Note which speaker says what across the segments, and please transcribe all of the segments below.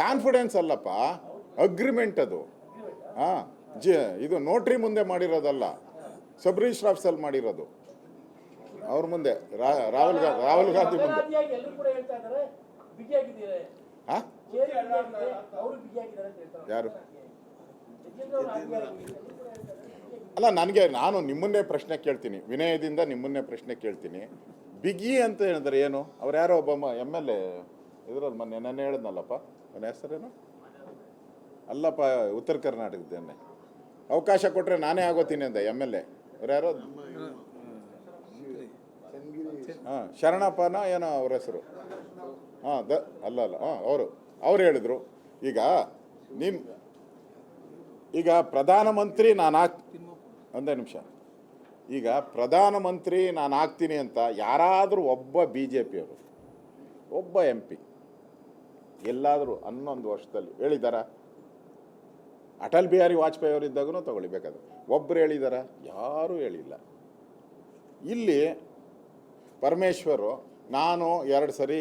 Speaker 1: Confidence ಅಲ್ಲಪ್ಪ, agreement ಅದು. ಹಾಂ, ಇದು ನೋಟ್ರಿ ಮುಂದೆ ಮಾಡಿರೋದಲ್ಲ, ಸಬ್ ರಿಜಿಸ್ಟರ್ ಆಫೀಸಲ್ಲಿ ಮಾಡಿರೋದು. ಅವ್ರ ಮುಂದೆ ರಾಹುಲ್ ಗಾಂಧಿ ಮುಂದೆ. ಹಾಂ, ಯಾರು? ಅಲ್ಲ, ನಾನು ನಿಮ್ಮನ್ನೇ ಪ್ರಶ್ನೆ ಕೇಳ್ತೀನಿ, ವಿನಯದಿಂದ ನಿಮ್ಮನ್ನೇ ಪ್ರಶ್ನೆ ಕೇಳ್ತೀನಿ. ಬಿಗಿ ಅಂತ ಹೇಳಿದ್ರೆ ಏನು? ಅವ್ರು ಯಾರೋ ಒಬ್ಬ MLA ಇದ್ರಲ್ಲಿ ಮೊನ್ನೆ ನನ್ನ ಹೇಳಿದ್ನಲ್ಲಪ್ಪ, ನನ್ನ ಹೆಸರೇನು ಅಲ್ಲಪ್ಪ, ಉತ್ತರ ಕರ್ನಾಟಕದನ್ನೇ ಅವಕಾಶ ಕೊಟ್ಟರೆ ನಾನೇ ಆಗೋತೀನಿ ಅಂದ MLA. ಅವ್ರು ಯಾರೋ ಹಾಂ, ಶರಣಪ್ಪನ ಏನೋ ಅವ್ರ ಹೆಸರು. ಹಾಂ, ಅಲ್ಲ ಅವ್ರು ಹೇಳಿದರು. ಈಗ ಪ್ರಧಾನಮಂತ್ರಿ ಒಂದೇ ನಿಮಿಷ. ಈಗ ಪ್ರಧಾನಮಂತ್ರಿ ನಾನು ಆಗ್ತೀನಿ ಅಂತ ಯಾರಾದರೂ ಒಬ್ಬ BJP ಅವರು, ಒಬ್ಬ MP ಎಲ್ಲಾದರೂ 11 ವರ್ಷದಲ್ಲಿ ಹೇಳಿದಾರ? ಅಟಲ್ ಬಿಹಾರಿ ವಾಜಪೇಯಿ ಅವರಿದ್ದಾಗೂ ತಗೊಳ್ಬೇಕಾದ್ರೆ ಒಬ್ಬರು ಹೇಳಿದಾರ? ಯಾರೂ ಹೇಳಿಲ್ಲ. ಇಲ್ಲಿ ಪರಮೇಶ್ವರು, ನಾನು 2 ಸರಿ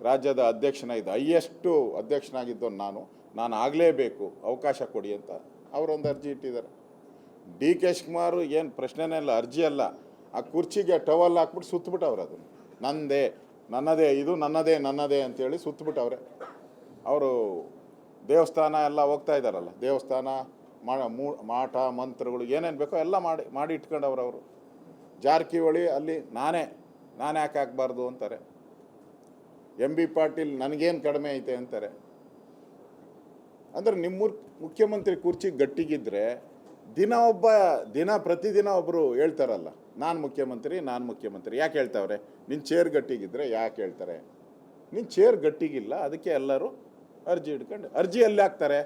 Speaker 1: ರಾಜ್ಯದ ಅಧ್ಯಕ್ಷನಾಗಿದ್ದ, ಹೈಯೆಸ್ಟು ಅಧ್ಯಕ್ಷನಾಗಿದ್ದು ನಾನು ಆಗಲೇಬೇಕು, ಅವಕಾಶ ಕೊಡಿ ಅಂತ ಅವರೊಂದು ಅರ್ಜಿ ಇಟ್ಟಿದ್ದಾರೆ. DK ಶಿವಕುಮಾರ್ ಏನು ಪ್ರಶ್ನೆನೇ ಇಲ್ಲ, ಅರ್ಜಿ ಅಲ್ಲ, ಆ ಕುರ್ಚಿಗೆ ಟವಲ್ ಹಾಕ್ಬಿಟ್ಟು ಸುತ್ತಬಿಟ್ಟವ್ರೆ. ಅದನ್ನು ನನ್ನದೇ ಇದು ನನ್ನದೇ ಅಂತೇಳಿ ಸುತ್ತಬಿಟ್ಟವ್ರೆ. ಅವರು ದೇವಸ್ಥಾನ ಎಲ್ಲ ಹೋಗ್ತಾ ಇದ್ದಾರಲ್ಲ, ದೇವಸ್ಥಾನ ಮಾಟ ಮಂತ್ರಗಳು ಏನೇನು ಬೇಕೋ ಎಲ್ಲ ಮಾಡಿ ಇಟ್ಕೊಂಡವ್ರು. ಅವರು ಜಾರಕಿಹೊಳಿ ಅಲ್ಲಿ ನಾನೇ ಯಾಕೆ ಹಾಕಬಾರ್ದು ಅಂತಾರೆ. MB ಪಾಟೀಲ್ ನನಗೇನು ಕಡಿಮೆ ಐತೆ ಅಂತಾರೆ. ಅಂದರೆ ನಿಮ್ಮ ಮುಖ್ಯಮಂತ್ರಿ ಕುರ್ಚಿ ಗಟ್ಟಿಗಿದ್ರೆ ಪ್ರತಿದಿನ ಒಬ್ಬರು ಹೇಳ್ತಾರಲ್ಲ, ನಾನು ಮುಖ್ಯಮಂತ್ರಿ ಯಾಕೆ ಹೇಳ್ತಾವ್ರೆ? ನಿನ್ನ ಚೇರ್ ಗಟ್ಟಿಗಿದ್ರೆ ಯಾಕೆ ಹೇಳ್ತಾರೆ? ನಿನ್ನ ಚೇರ್ ಗಟ್ಟಿಗಿಲ್ಲ, ಅದಕ್ಕೆ ಎಲ್ಲರೂ ಅರ್ಜಿ ಹಿಡ್ಕೊಂಡು ಅರ್ಜಿ ಎಲ್ಲಿ ಹಾಕ್ತಾರೆ?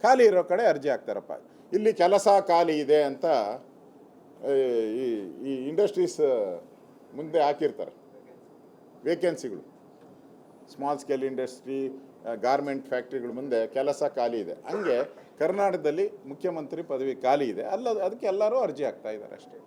Speaker 1: ಖಾಲಿ ಇರೋ ಕಡೆ ಅರ್ಜಿ ಹಾಕ್ತಾರಪ್ಪ. ಇಲ್ಲಿ ಕೆಲಸ ಖಾಲಿ ಇದೆ ಅಂತ ಈ ಇಂಡಸ್ಟ್ರೀಸ್ ಮುಂದೆ ಹಾಕಿರ್ತಾರೆ ವೇಕೆನ್ಸಿಗಳು. ಸ್ಮಾಲ್ ಸ್ಕೇಲ್ ಇಂಡಸ್ಟ್ರಿ, ಗಾರ್ಮೆಂಟ್ ಫ್ಯಾಕ್ಟ್ರಿಗಳ ಮುಂದೆ ಕೆಲಸ ಖಾಲಿ ಇದೆ. ಹಂಗೆ ಕರ್ನಾಟಕದಲ್ಲಿ ಮುಖ್ಯಮಂತ್ರಿ ಪದವಿ ಖಾಲಿ ಇದೆ, ಅದಕ್ಕೆ ಎಲ್ಲರೂ ಅರ್ಜಿ ಹಾಕ್ತಾ ಇದ್ದಾರೆ ಅಷ್ಟೇ.